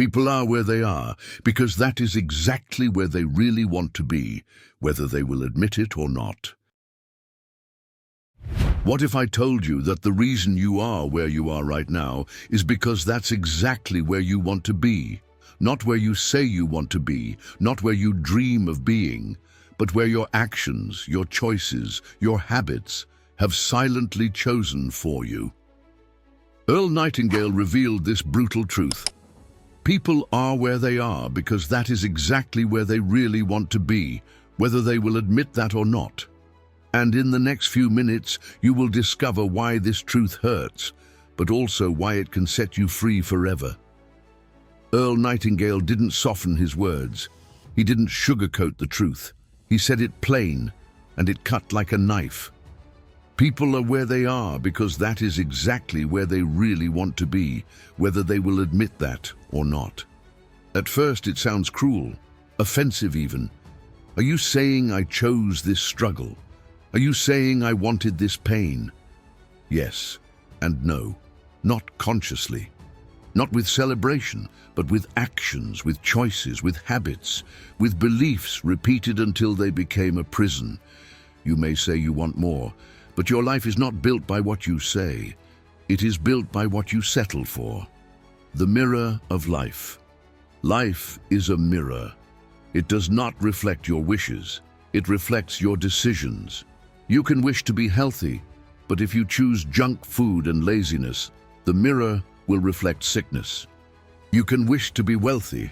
People are where they are because that is exactly where they really want to be, whether they will admit it or not. What if I told you that the reason you are where you are right now is because that's exactly where you want to be? Not where you say you want to be, not where you dream of being, but where your actions, your choices, your habits have silently chosen for you. Earl Nightingale revealed this brutal truth. People are where they are because that is exactly where they really want to be, whether they will admit that or not. And in the next few minutes, you will discover why this truth hurts, but also why it can set you free forever. Earl Nightingale didn't soften his words. He didn't sugarcoat the truth. He said it plain, and it cut like a knife. People are where they are because that is exactly where they really want to be, whether they will admit that or not. At first, it sounds cruel, offensive even. Are you saying I chose this struggle? Are you saying I wanted this pain? Yes and no, not consciously. Not with celebration, but with actions, with choices, with habits, with beliefs repeated until they became a prison. You may say you want more, but your life is not built by what you say. It is built by what you settle for. The mirror of life. Life is a mirror. It does not reflect your wishes. It reflects your decisions. You can wish to be healthy, but if you choose junk food and laziness, the mirror will reflect sickness. You can wish to be wealthy,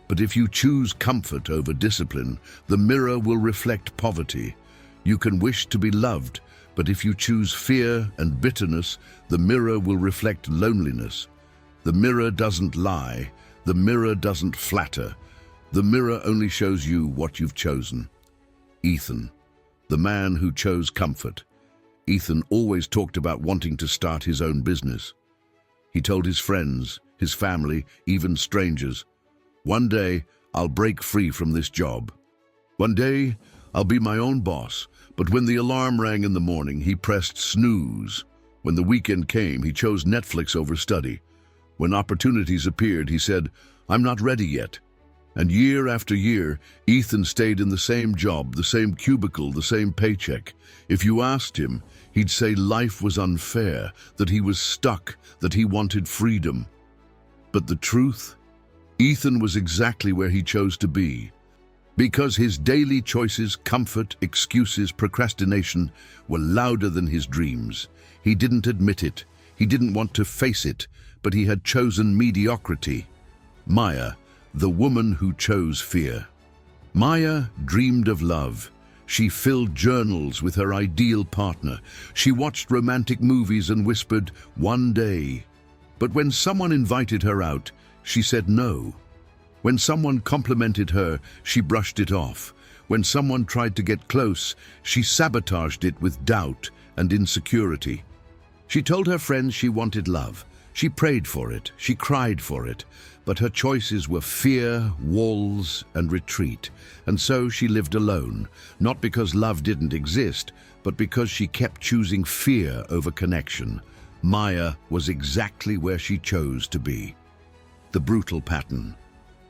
but if you choose comfort over discipline, the mirror will reflect poverty. You can wish to be loved, but if you choose fear and bitterness, the mirror will reflect loneliness. The mirror doesn't lie. The mirror doesn't flatter. The mirror only shows you what you've chosen. Ethan, the man who chose comfort. Ethan always talked about wanting to start his own business. He told his friends, his family, even strangers, "One day, I'll break free from this job. One day, I'll be my own boss." But when the alarm rang in the morning, he pressed snooze. When the weekend came, he chose Netflix over study. When opportunities appeared, he said, "I'm not ready yet." And year after year, Ethan stayed in the same job, the same cubicle, the same paycheck. If you asked him, he'd say life was unfair, that he was stuck, that he wanted freedom. But the truth? Ethan was exactly where he chose to be. Because his daily choices, comfort, excuses, procrastination were louder than his dreams. He didn't admit it. He didn't want to face it, but he had chosen mediocrity. Maya, the woman who chose fear. Maya dreamed of love. She filled journals with her ideal partner. She watched romantic movies and whispered, "One day." But when someone invited her out, she said no. When someone complimented her, she brushed it off. When someone tried to get close, she sabotaged it with doubt and insecurity. She told her friends she wanted love. She prayed for it. She cried for it. But her choices were fear, walls, and retreat. And so she lived alone, not because love didn't exist, but because she kept choosing fear over connection. Maya was exactly where she chose to be. The brutal pattern.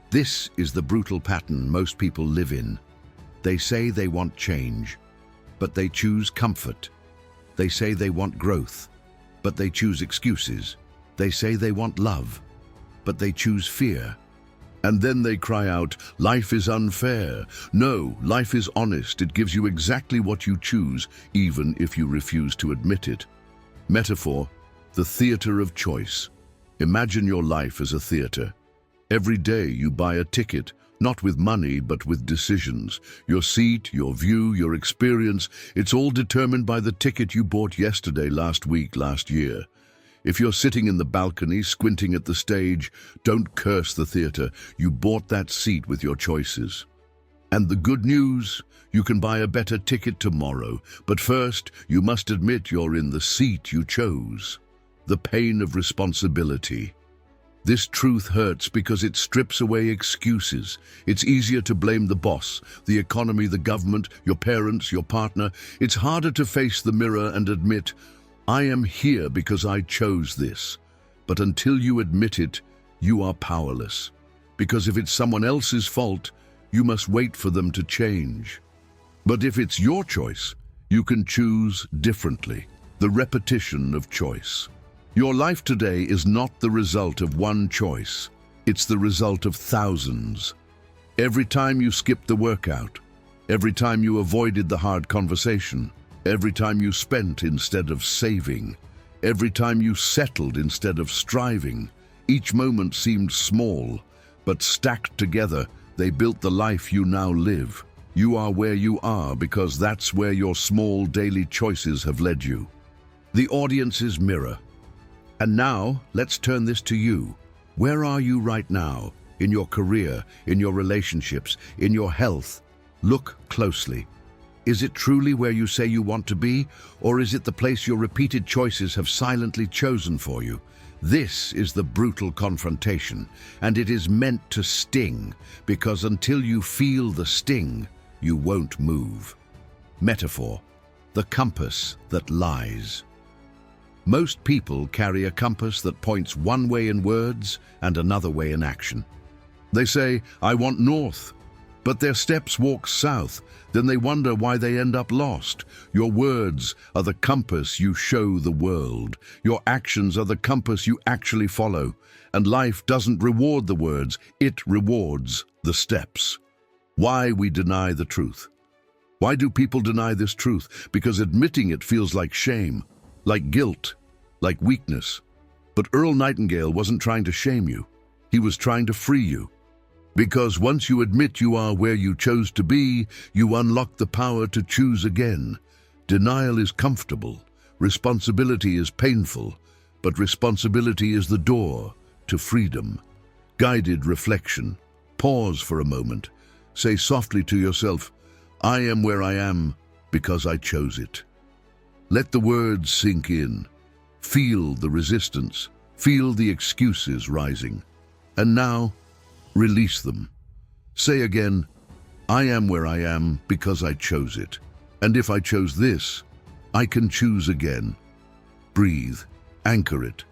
This is the brutal pattern most people live in. They say they want change, but they choose comfort. They say they want growth, but they choose excuses. They say they want love, but they choose fear. And then they cry out, "Life is unfair." No, life is honest. It gives you exactly what you choose, even if you refuse to admit it. Metaphor, the theater of choice. Imagine your life as a theater. Every day you buy a ticket, not with money, but with decisions. Your seat, your view, your experience, it's all determined by the ticket you bought yesterday, last week, last year. If you're sitting in the balcony, squinting at the stage, don't curse the theater. You bought that seat with your choices. And the good news, you can buy a better ticket tomorrow. But first, you must admit you're in the seat you chose. The pain of responsibility. This truth hurts because it strips away excuses. It's easier to blame the boss, the economy, the government, your parents, your partner. It's harder to face the mirror and admit, "I am here because I chose this." But until you admit it, you are powerless. because if it's someone else's fault, you must wait for them to change. But if it's your choice, you can choose differently. The repetition of choice. Your life today is not the result of one choice. It's the result of thousands. Every time you skipped the workout, every time you avoided the hard conversation, every time you spent instead of saving, every time you settled instead of striving, each moment seemed small, but stacked together, they built the life you now live. You are where you are because that's where your small daily choices have led you. The audience's mirror. And now, let's turn this to you. Where are you right now? In your career, in your relationships, in your health? Look closely. Is it truly where you say you want to be, or is it the place your repeated choices have silently chosen for you? This is the brutal confrontation, and it is meant to sting, because until you feel the sting, you won't move. Metaphor: the compass that lies. Most people carry a compass that points one way in words and another way in action. They say, "I want north," but their steps walk south. Then they wonder why they end up lost. Your words are the compass you show the world. Your actions are the compass you actually follow. And life doesn't reward the words, it rewards the steps. Why we deny the truth. Why do people deny this truth? Because admitting it feels like shame, like guilt, like weakness. But Earl Nightingale wasn't trying to shame you. He was trying to free you. Because once you admit you are where you chose to be, you unlock the power to choose again. Denial is comfortable. Responsibility is painful. But responsibility is the door to freedom. Guided reflection. Pause for a moment. Say softly to yourself, "I am where I am because I chose it." Let the words sink in. Feel the resistance. Feel the excuses rising. And now, release them. Say again, "I am where I am because I chose it. And if I chose this, I can choose again." Breathe. Anchor it.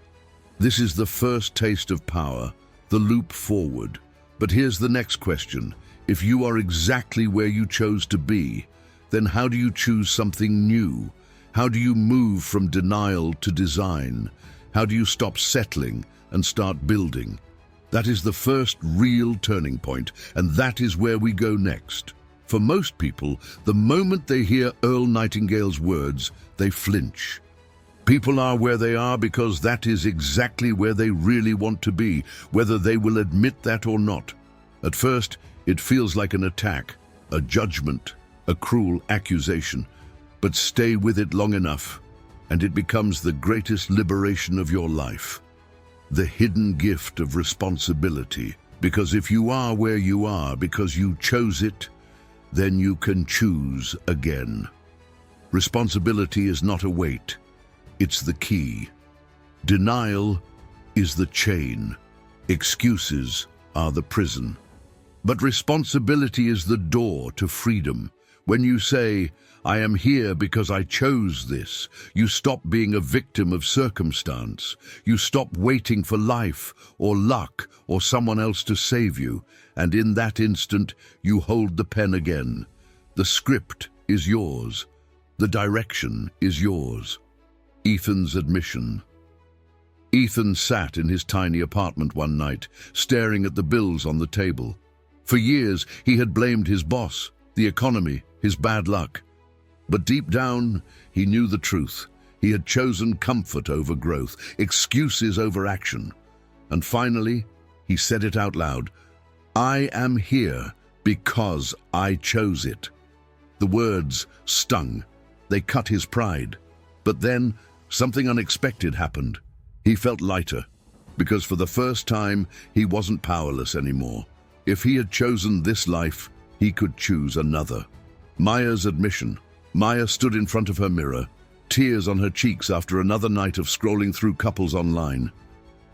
This is the first taste of power, the loop forward. But here's the next question. If you are exactly where you chose to be, then how do you choose something new? How do you move from denial to design? How do you stop settling and start building? That is the first real turning point, and that is where we go next. For most people, the moment they hear Earl Nightingale's words, they flinch. People are where they are because that is exactly where they really want to be, whether they will admit that or not. At first, it feels like an attack, a judgment, a cruel accusation. But stay with it long enough, and it becomes the greatest liberation of your life. The hidden gift of responsibility. Because if you are where you are because you chose it, then you can choose again. Responsibility is not a weight, it's the key. Denial is the chain. Excuses are the prison. But responsibility is the door to freedom. When you say, "I am here because I chose this," you stop being a victim of circumstance. You stop waiting for life or luck or someone else to save you. And in that instant, you hold the pen again. The script is yours. The direction is yours. Ethan's admission. Ethan sat in his tiny apartment one night, staring at the bills on the table. For years, he had blamed his boss, the economy, his bad luck. But deep down, he knew the truth. He had chosen comfort over growth, excuses over action. And finally, he said it out loud. "I am here because I chose it." The words stung. They cut his pride. But then, something unexpected happened. He felt lighter, because for the first time, he wasn't powerless anymore. If he had chosen this life, he could choose another. Maya's admission. Maya stood in front of her mirror, tears on her cheeks after another night of scrolling through couples online.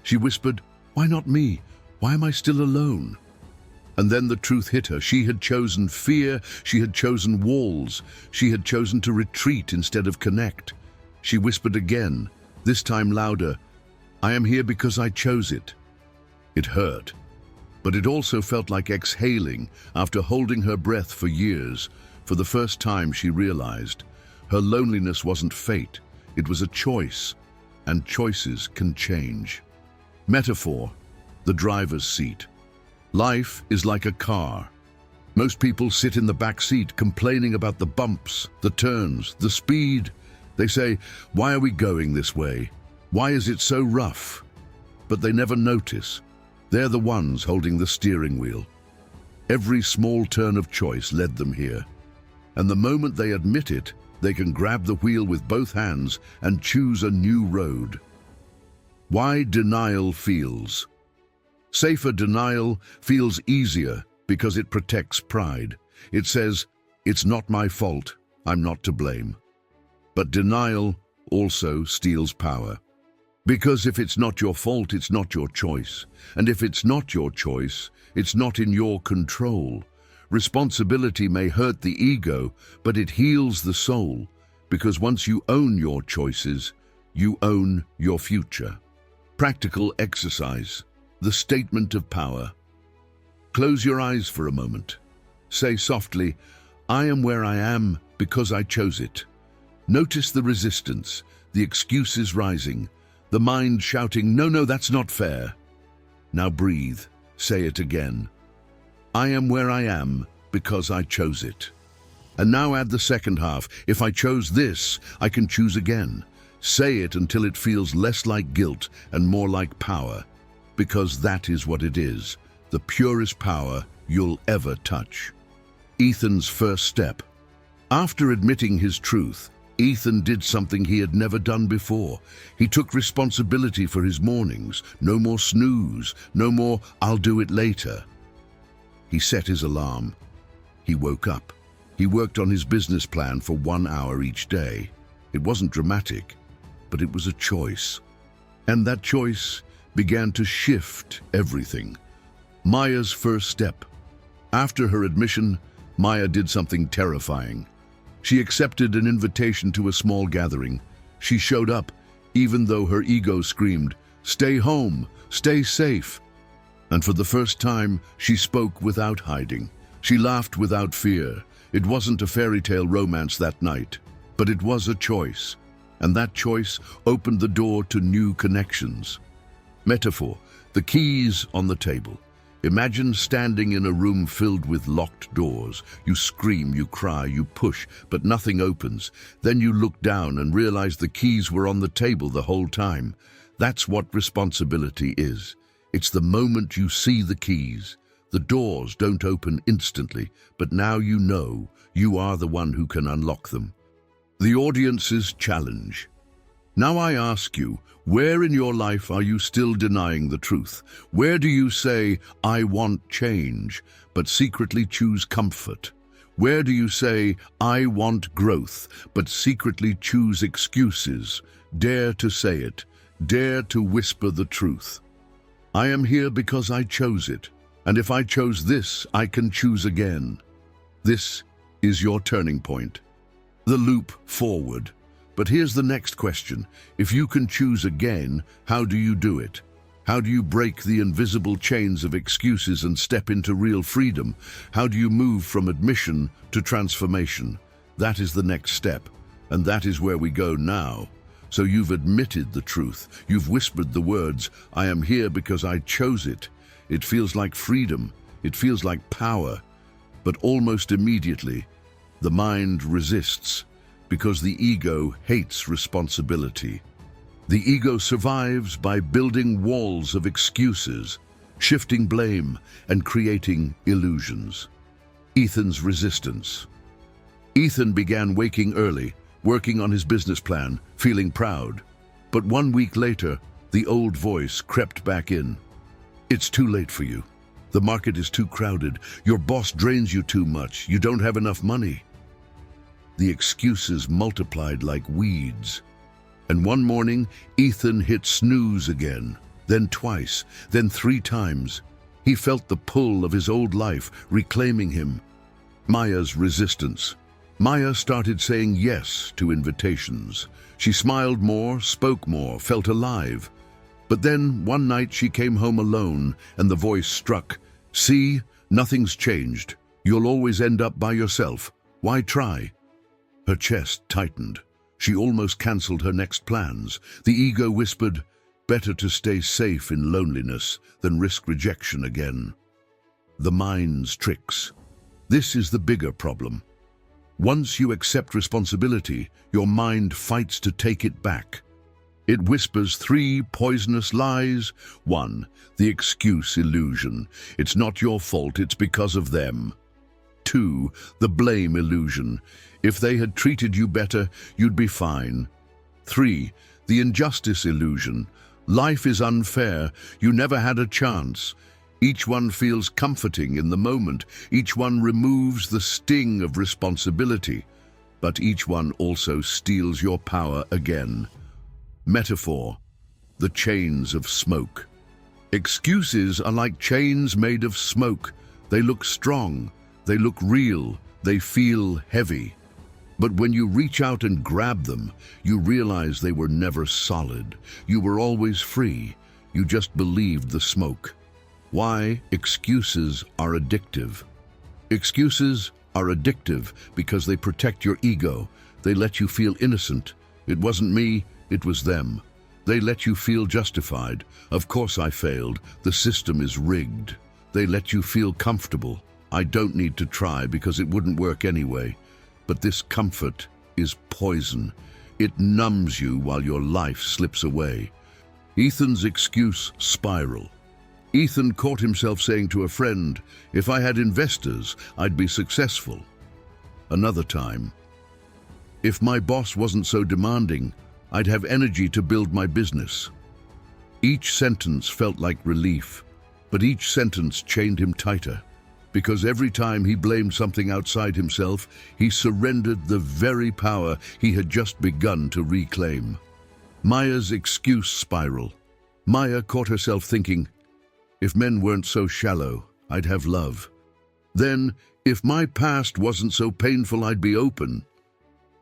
She whispered, "Why not me? Why am I still alone?" And then the truth hit her. She had chosen fear, she had chosen walls, she had chosen to retreat instead of connect. She whispered again, this time louder, "I am here because I chose it." It hurt. But it also felt like exhaling after holding her breath for years. For the first time she realized her loneliness wasn't fate, it was a choice, and choices can change. Metaphor, the driver's seat. Life is like a car. Most people sit in the back seat complaining about the bumps, the turns, the speed. They say, "Why are we going this way? Why is it so rough?" But they never notice. They're the ones holding the steering wheel. Every small turn of choice led them here. And the moment they admit it, they can grab the wheel with both hands and choose a new road. Why denial feels. Safer denial feels easier because it protects pride. It says, "It's not my fault, I'm not to blame." But denial also steals power. Because if it's not your fault, it's not your choice. And if it's not your choice, it's not in your control. Responsibility may hurt the ego, but it heals the soul. Because once you own your choices, you own your future. Practical exercise. The statement of power. Close your eyes for a moment. Say softly, "I am where I am because I chose it." Notice the resistance, the excuses rising, the mind shouting, "No, that's not fair." Now breathe. Say it again. "I am where I am because I chose it." And now add the second half. "If I chose this, I can choose again." Say it until it feels less like guilt and more like power. Because that is what it is, the purest power you'll ever touch. Ethan's first step. After admitting his truth, Ethan did something he had never done before. He took responsibility for his mornings. No more snooze, no more "I'll do it later." He set his alarm. He woke up. He worked on his business plan for 1 hour each day. It wasn't dramatic, but it was a choice. And that choice began to shift everything. Maya's first step. After her admission, Maya did something terrifying. She accepted an invitation to a small gathering. She showed up, even though her ego screamed, "Stay home, stay safe." And for the first time, she spoke without hiding. She laughed without fear. It wasn't a fairy tale romance that night, but it was a choice. And that choice opened the door to new connections. Metaphor, the keys on the table. Imagine standing in a room filled with locked doors. You scream, you cry, you push, but nothing opens. Then you look down and realize the keys were on the table the whole time. That's what responsibility is. It's the moment you see the keys. The doors don't open instantly, but now you know you are the one who can unlock them. The audience's challenge. Now I ask you, where in your life are you still denying the truth? Where do you say, "I want change," but secretly choose comfort? Where do you say, "I want growth," but secretly choose excuses? Dare to say it. Dare to whisper the truth. I am here because I chose it. And if I chose this, I can choose again. This is your turning point. The loop forward. But here's the next question. If you can choose again, how do you do it? How do you break the invisible chains of excuses and step into real freedom? How do you move from admission to transformation? That is the next step, and that is where we go now. So you've admitted the truth. You've whispered the words, "I am here because I chose it." It feels like freedom. It feels like power. But almost immediately, the mind resists. Because the ego hates responsibility. The ego survives by building walls of excuses, shifting blame, and creating illusions. Ethan's resistance. Ethan began waking early, working on his business plan, feeling proud. But 1 week later, the old voice crept back in. "It's too late for you. The market is too crowded. Your boss drains you too much. You don't have enough money." The excuses multiplied like weeds. And one morning, Ethan hit snooze again, then twice, then 3 times. He felt the pull of his old life reclaiming him. Maya's resistance. Maya started saying yes to invitations. She smiled more, spoke more, felt alive. But then, one night she came home alone, and the voice struck, See, nothing's changed. You'll always end up by yourself. Why try? Her chest tightened. She almost cancelled her next plans. The ego whispered, better to stay safe in loneliness than risk rejection again. The mind's tricks. This is the bigger problem. Once you accept responsibility, your mind fights to take it back. It whispers 3 poisonous lies. 1. The excuse illusion. It's not your fault, it's because of them. 2. The blame illusion. If they had treated you better, you'd be fine. 3. The injustice illusion. Life is unfair. You never had a chance. Each one feels comforting in the moment. Each one removes the sting of responsibility. But each one also steals your power again. Metaphor. The chains of smoke. Excuses are like chains made of smoke. They look strong. They look real. They feel heavy. But when you reach out and grab them, you realize they were never solid. You were always free. You just believed the smoke. Why excuses are addictive. Excuses are addictive because they protect your ego. They let you feel innocent. It wasn't me, it was them. They let you feel justified. Of course I failed. The system is rigged. They let you feel comfortable. I don't need to try because it wouldn't work anyway. But this comfort is poison. It numbs you while your life slips away. Ethan's excuse spiral. Ethan caught himself saying to a friend, if I had investors, I'd be successful. Another time, if my boss wasn't so demanding, I'd have energy to build my business. Each sentence felt like relief, but each sentence chained him tighter, because every time he blamed something outside himself, he surrendered the very power he had just begun to reclaim. Maya's excuse spiral. Maya caught herself thinking, if men weren't so shallow, I'd have love. Then, if my past wasn't so painful, I'd be open.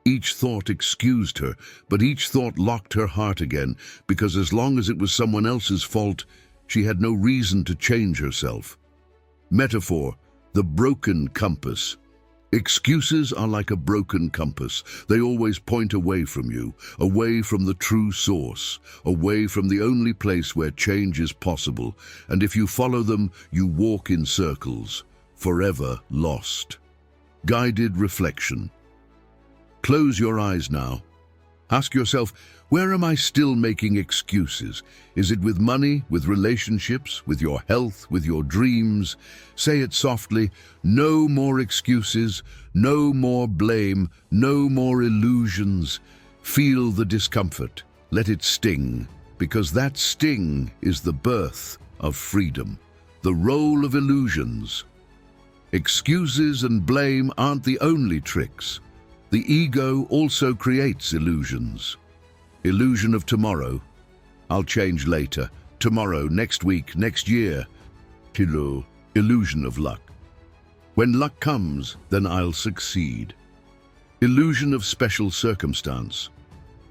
Each thought excused her, but each thought locked her heart again, because as long as it was someone else's fault, she had no reason to change herself. Metaphor, the broken compass. Excuses are like a broken compass. They always point away from you, away from the true source, away from the only place where change is possible. And if you follow them, you walk in circles, forever lost. Guided reflection. Close your eyes now. Ask yourself, where am I still making excuses? Is it with money, with relationships, with your health, with your dreams? Say it softly, no more excuses, no more blame, no more illusions. Feel the discomfort, let it sting, because that sting is the birth of freedom, the role of illusions. Excuses and blame aren't the only tricks. The ego also creates illusions. Illusion of tomorrow. I'll change later. Tomorrow, next week, next year. Illusion of luck. When luck comes, then I'll succeed. Illusion of special circumstance.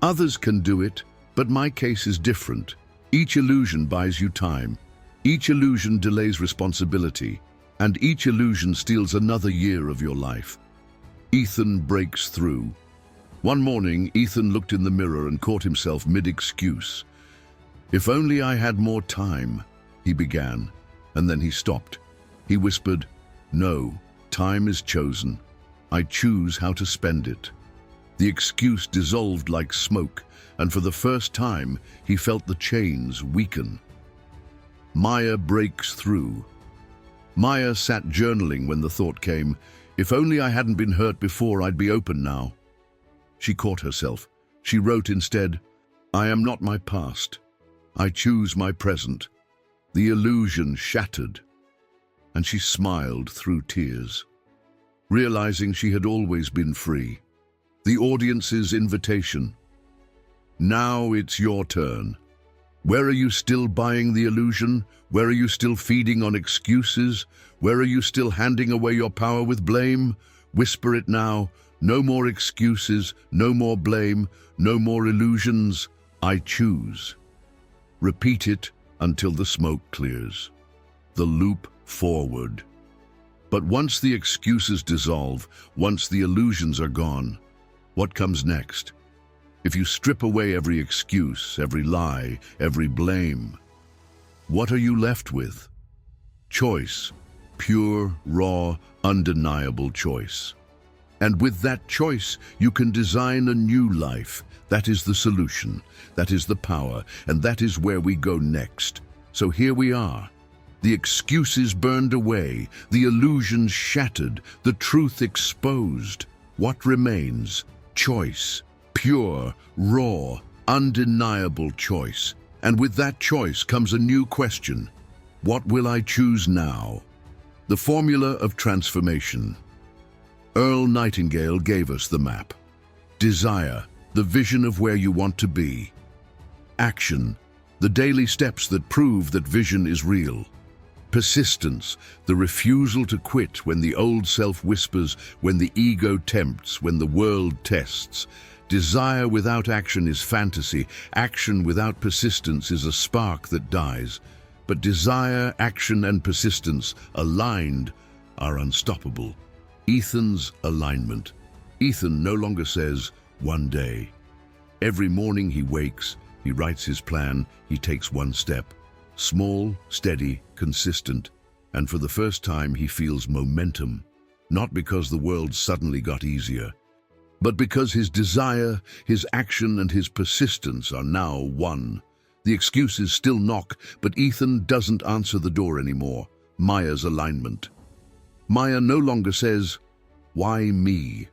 Others can do it, but my case is different. Each illusion buys you time. Each illusion delays responsibility. And each illusion steals another year of your life. Ethan breaks through. One morning, Ethan looked in the mirror and caught himself mid-excuse. If only I had more time, he began, and then he stopped. He whispered, no, time is chosen. I choose how to spend it. The excuse dissolved like smoke, and for the first time, he felt the chains weaken. Maya breaks through. Maya sat journaling when the thought came, if only I hadn't been hurt before, I'd be open now. She caught herself. She wrote instead, I am not my past. I choose my present. The illusion shattered, and she smiled through tears, realizing she had always been free. The audience's invitation. Now it's your turn. Where are you still buying the illusion? Where are you still feeding on excuses? Where are you still handing away your power with blame? Whisper it now. No more excuses, no more blame, no more illusions. I choose. Repeat it until the smoke clears. The loop forward. But once the excuses dissolve, once the illusions are gone, what comes next? If you strip away every excuse, every lie, every blame, what are you left with? Choice. Pure, raw, undeniable choice. And with that choice, you can design a new life. That is the solution, that is the power, and that is where we go next. So here we are. The excuses burned away, the illusions shattered, the truth exposed. What remains? Choice. Pure, raw, undeniable choice. And with that choice comes a new question. What will I choose now? The formula of transformation. Earl Nightingale gave us the map. Desire, the vision of where you want to be. Action, the daily steps that prove that vision is real. Persistence, the refusal to quit when the old self whispers, when the ego tempts, when the world tests. Desire without action is fantasy. Action without persistence is a spark that dies. But desire, action, and persistence, aligned, are unstoppable. Ethan's alignment. Ethan no longer says, one day. Every morning he wakes, he writes his plan, he takes one step. Small, steady, consistent, and for the first time he feels momentum. Not because the world suddenly got easier, but because his desire, his action, and his persistence are now one. The excuses still knock, but Ethan doesn't answer the door anymore. Maya's alignment. Maya no longer says, why me?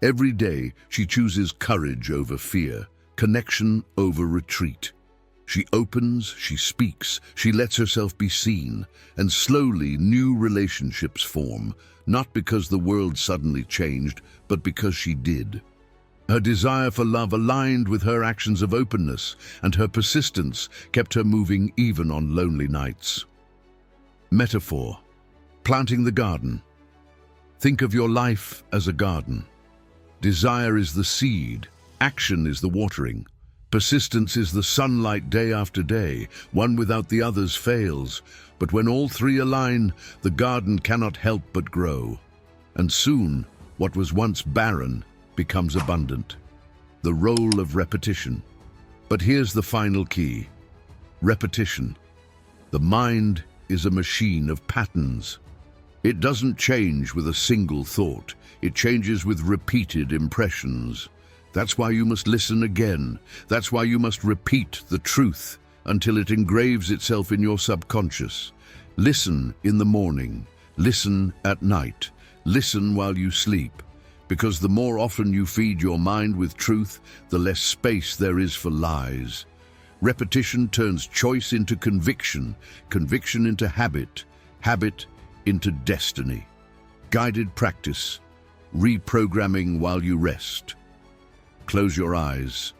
Every day she chooses courage over fear, connection over retreat. She opens, she speaks, she lets herself be seen, and slowly new relationships form, not because the world suddenly changed, but because she did. Her desire for love aligned with her actions of openness, and her persistence kept her moving even on lonely nights. Metaphor. Planting the garden. Think of your life as a garden. Desire is the seed, action is the watering. Persistence is the sunlight day after day. One without the others fails. But when all three align, the garden cannot help but grow. And soon, what was once barren becomes abundant. The role of repetition. But here's the final key. Repetition. The mind is a machine of patterns. It doesn't change with a single thought. It changes with repeated impressions. That's why you must listen again. That's why you must repeat the truth until it engraves itself in your subconscious. Listen in the morning. Listen at night. Listen while you sleep. Because the more often you feed your mind with truth, the less space there is for lies. Repetition turns choice into conviction, conviction into habit, habit into destiny. Guided practice. Reprogramming while you rest. Close your eyes.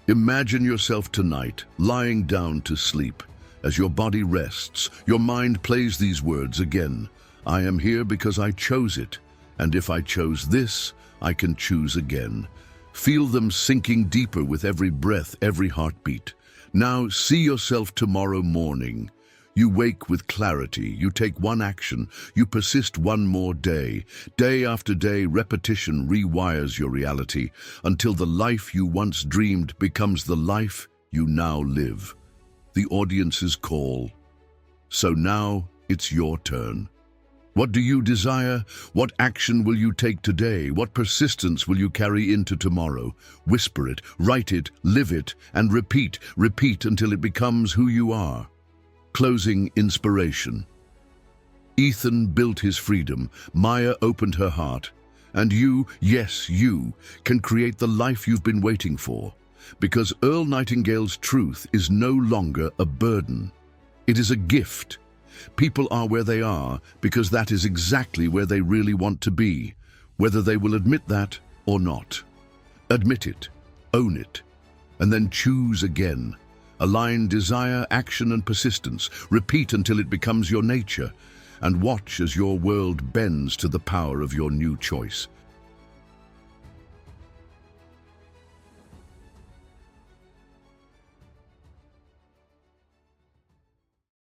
Imagine yourself tonight, lying down to sleep. As your body rests, your mind plays these words again. I am here because I chose it, and if I chose this, I can choose again. Feel them sinking deeper with every breath, every heartbeat. Now see yourself tomorrow morning. You wake with clarity, you take one action, you persist one more day. Day after day, repetition rewires your reality until the life you once dreamed becomes the life you now live. The audience's call. So now it's your turn. What do you desire? What action will you take today? What persistence will you carry into tomorrow? Whisper it, write it, live it, and repeat until it becomes who you are. Closing inspiration. Ethan built his freedom, Maya opened her heart, and you, yes, you, can create the life you've been waiting for, because Earl Nightingale's truth is no longer a burden. It is a gift. People are where they are because that is exactly where they really want to be, whether they will admit that or not. Admit it, own it, and then choose again. Align desire, action, and persistence. Repeat until it becomes your nature, and watch as your world bends to the power of your new choice.